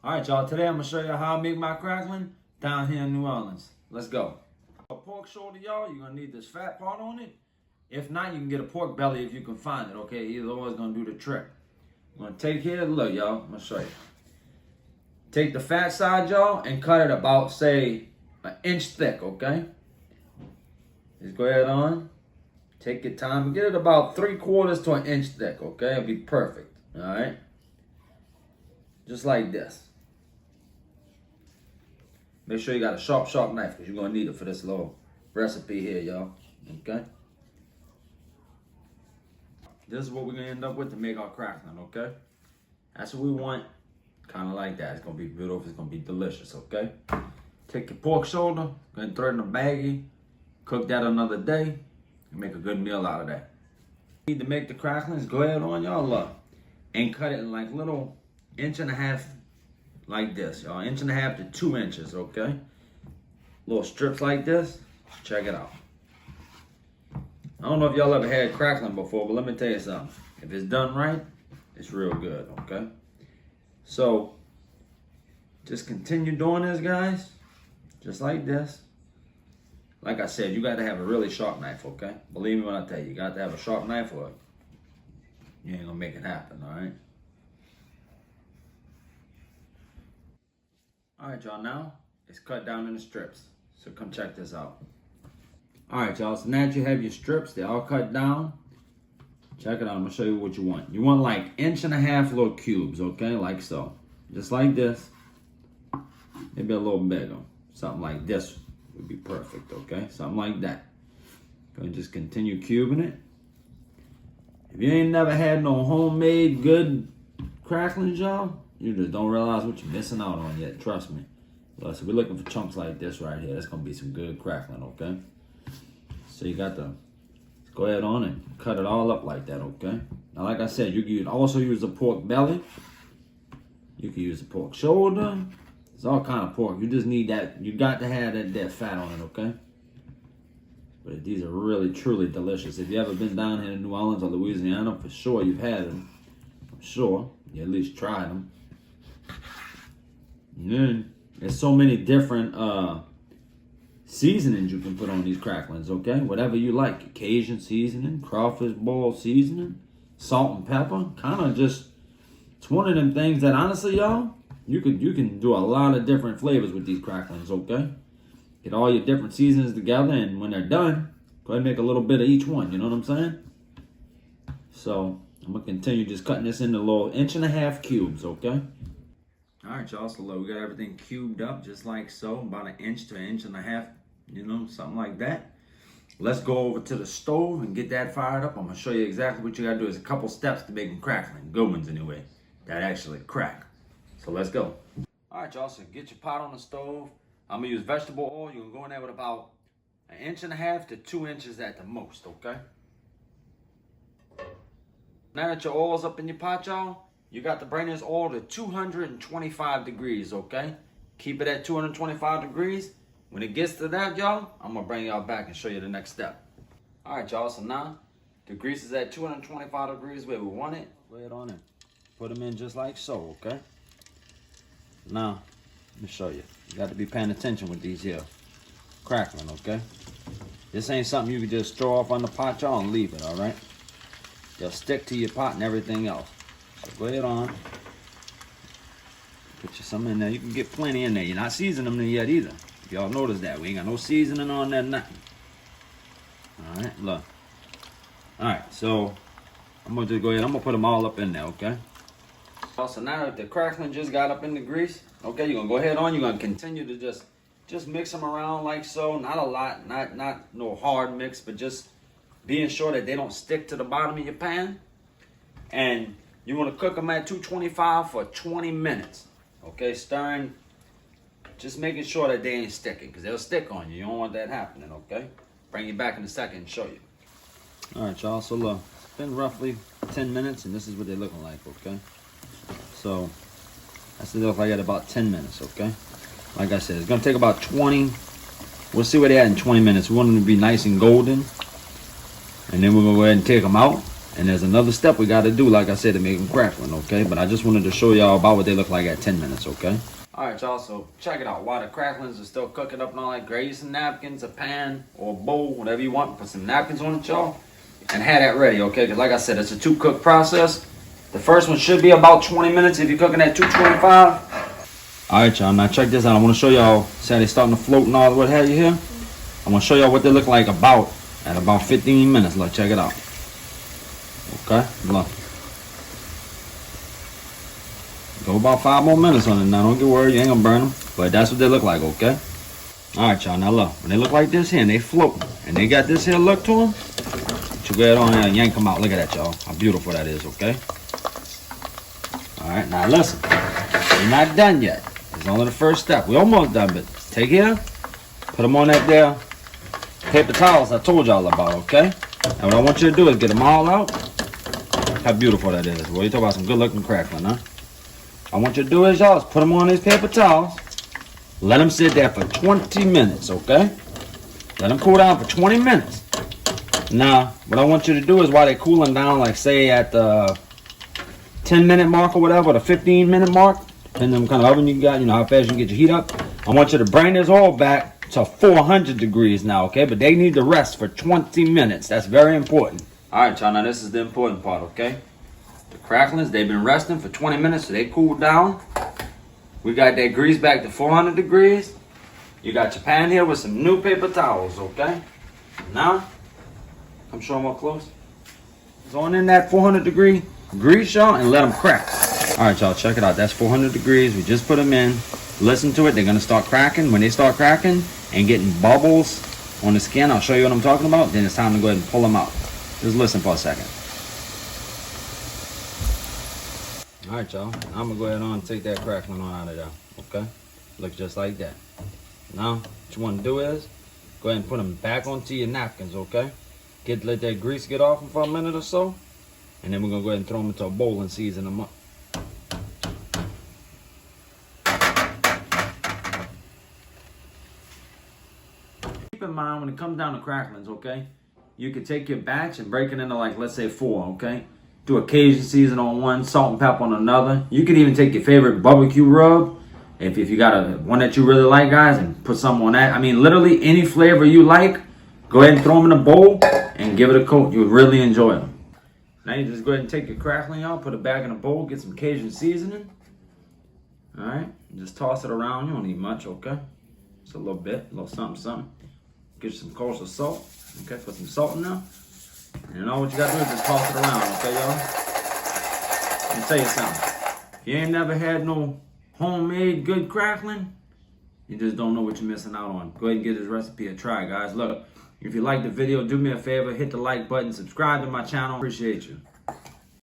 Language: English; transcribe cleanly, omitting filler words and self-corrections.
Alright y'all, today I'm going to show you how I make my crackling down here in New Orleans. Let's go. A pork shoulder, y'all, you're going to need this fat part on it. If not, you can get a pork belly if you can find it, okay? Either or is going to do the trick. I'm going to take here, look y'all, I'm going to show you. Take the fat side, y'all, and cut it about, say, an inch thick, okay? Just go ahead on. Take your time and get it about 3/4 to an inch thick, okay? It'll be perfect, alright? Just like this. Make sure you got a sharp knife because you're going to need it for this little recipe here, y'all. Okay? This is what we're going to end up with to make our crackling, okay? That's what we want. Kind of like that. It's going to be beautiful. It's going to be delicious, okay? Take your pork shoulder, go and throw it in a baggie. Cook that another day and make a good meal out of that. Need to make the cracklings, go ahead on, y'all, look. And cut it in like little 1.5 inches like this, y'all. 1.5 to 2 inches, okay? Little strips like this. Check it out. I don't know if y'all ever had crackling before, but let me tell you something. If it's done right, it's real good, okay? So, just continue doing this, guys. Just like this. Like I said, you got to have a really sharp knife, okay? Believe me when I tell you, you got to have a sharp knife or you ain't going to make it happen, all right? Alright y'all, now it's cut down into strips. So come check this out. Alright y'all, so now that you have your strips, they're all cut down. Check it out, I'm going to show you what you want. You want like 1.5 little cubes, okay? Like so. Just like this. Maybe a little bigger. Something like this would be perfect, okay? Something like that. Go and just continue cubing it. If you ain't never had no homemade good cracklings, y'all, you just don't realize what you're missing out on yet. Trust me. Well, so we're looking for chunks like this right here. That's going to be some good crackling, okay? So you got to go ahead on and cut it all up like that, okay? Now, like I said, you can also use a pork belly. You can use a pork shoulder. It's all kind of pork. You just need that. You got to have that fat on it, okay? But these are really, truly delicious. If you ever been down here in New Orleans or Louisiana, for sure you've had them. I'm sure. You at least tried them. And then there's so many different seasonings you can put on these cracklings, okay? Whatever you like. Cajun seasoning, crawfish boil seasoning, salt and pepper. Kind of just, it's one of them things that honestly, y'all, you can do a lot of different flavors with these cracklings, okay? Get all your different seasonings together, and when they're done, go ahead and make a little bit of each one, you know what I'm saying? So, I'm going to continue just cutting this into little 1.5 cubes, okay? Alright, y'all, so look, we got everything cubed up just like so, about 1 inch to 1.5 inches, you know, something like that. Let's go over to the stove and get that fired up. I'm going to show you exactly what you got to do. There's a couple steps to making crackling, good ones anyway, that actually crack. So let's go. Alright, y'all, so get your pot on the stove. I'm going to use vegetable oil. You can go in there with about 1.5 inches to 2 inches at the most, okay? Now that your oil's up in your pot, y'all, you got to bring this oil to 225 degrees, okay? Keep it at 225 degrees. When it gets to that, y'all, I'm going to bring y'all back and show you the next step. All right, y'all, so now the grease is at 225 degrees where we want it. Go ahead on and put them in just like so, okay? Now, let me show you. You got to be paying attention with these here crackling, okay? This ain't something you can just throw off on the pot, y'all, and leave it, all right? They'll stick to your pot and everything else. So go ahead on. Put you some in there. You can get plenty in there. You're not seasoning them yet either. If y'all notice that. We ain't got no seasoning on there, nothing. Alright, look. Alright, so I'm going to just go ahead. I'm going to put them all up in there, okay? So now that the crackling just got up in the grease, okay, you're going to go ahead on. You're going to continue to just mix them around like so. Not a lot. Not no hard mix, but just being sure that they don't stick to the bottom of your pan. And you want to cook them at 225 for 20 minutes. Okay, stirring, just making sure that they ain't sticking, because they'll stick on you. You don't want that happening, okay? Bring you back in a second and show you. All right, y'all, so look, it's been roughly 10 minutes, and this is what they're looking like, okay? So, that's what they look like at about 10 minutes, okay? Like I said, it's going to take about 20. We'll see where they're at in 20 minutes. We want them to be nice and golden. And then we're going to go ahead and take them out. And there's another step we got to do, like I said, to make them crackling, okay? But I just wanted to show y'all about what they look like at 10 minutes, okay? All right, y'all, so check it out. While the cracklings are still cooking up and all that, grab you some napkins, a pan, or a bowl, whatever you want. Put some napkins on it, y'all, and have that ready, okay? Because like I said, it's a 2-cook process. The first one should be about 20 minutes if you're cooking at 225. All right, y'all, now check this out. I want to show y'all, see how they starting to float and all what have you here? I want to show y'all what they look like at about 15 minutes. Look, check it out. Okay, look. Go about 5 more minutes on it now. Don't get worried, you ain't gonna burn them. But that's what they look like, okay? Alright, y'all, now look. When they look like this here and they float, and they got this here look to them, you go ahead on there and yank them out. Look at that, y'all. How beautiful that is, okay? Alright, now listen. We're not done yet. It's only the first step. We're almost done, but take here, put them on that there paper towels I told y'all about, okay? And what I want you to do is get them all out. How beautiful that is. Well, you talk about some good looking crackling, huh? I want you to do is, y'all, is put them on these paper towels. Let them sit there for 20 minutes, okay? Let them cool down for 20 minutes. Now, what I want you to do is while they're cooling down, like say at the 10-minute mark or whatever, the 15-minute mark, depending on what kind of oven you got, you know how fast you can get your heat up. I want you to bring this all back to 400 degrees now, okay? But they need to rest for 20 minutes. That's very important. All right, y'all, now this is the important part, okay? The cracklings, they've been resting for 20 minutes, so they cooled down. We got that grease back to 400 degrees. You got your pan here with some new paper towels, okay? Now, come show them up close. It's on in that 400 degree grease, y'all, and let them crack. All right, y'all, check it out. That's 400 degrees. We just put them in. Listen to it. They're going to start cracking. When they start cracking and getting bubbles on the skin, I'll show you what I'm talking about. Then it's time to go ahead and pull them out. Just listen for a second. All right, y'all. I'm going to go ahead on and take that crackling on out of there, okay? Looks just like that. Now, what you want to do is go ahead and put them back onto your napkins, okay? Let that grease get off them for a minute or so. And then we're going to go ahead and throw them into a bowl and season them up. Keep in mind when it comes down to cracklings, okay? You could take your batch and break it into, like, let's say 4, okay? Do a Cajun season on one, salt and pepper on another. You could even take your favorite barbecue rub, if you got one that you really like, guys, and put some on that. I mean, literally any flavor you like, go ahead and throw them in a bowl and give it a coat. You'll really enjoy them. Now you just go ahead and take your crackling out, put it back in a bowl, get some Cajun seasoning. All right, just toss it around. You don't need much, okay? Just a little bit, a little something, something. Get you some kosher salt. Okay, put some salt in there. And you know what you gotta do is just toss it around, okay, y'all? Let me tell you something. If you ain't never had no homemade good crackling, you just don't know what you're missing out on. Go ahead and give this recipe a try, guys. Look, if you like the video, do me a favor, hit the like button, subscribe to my channel. Appreciate you.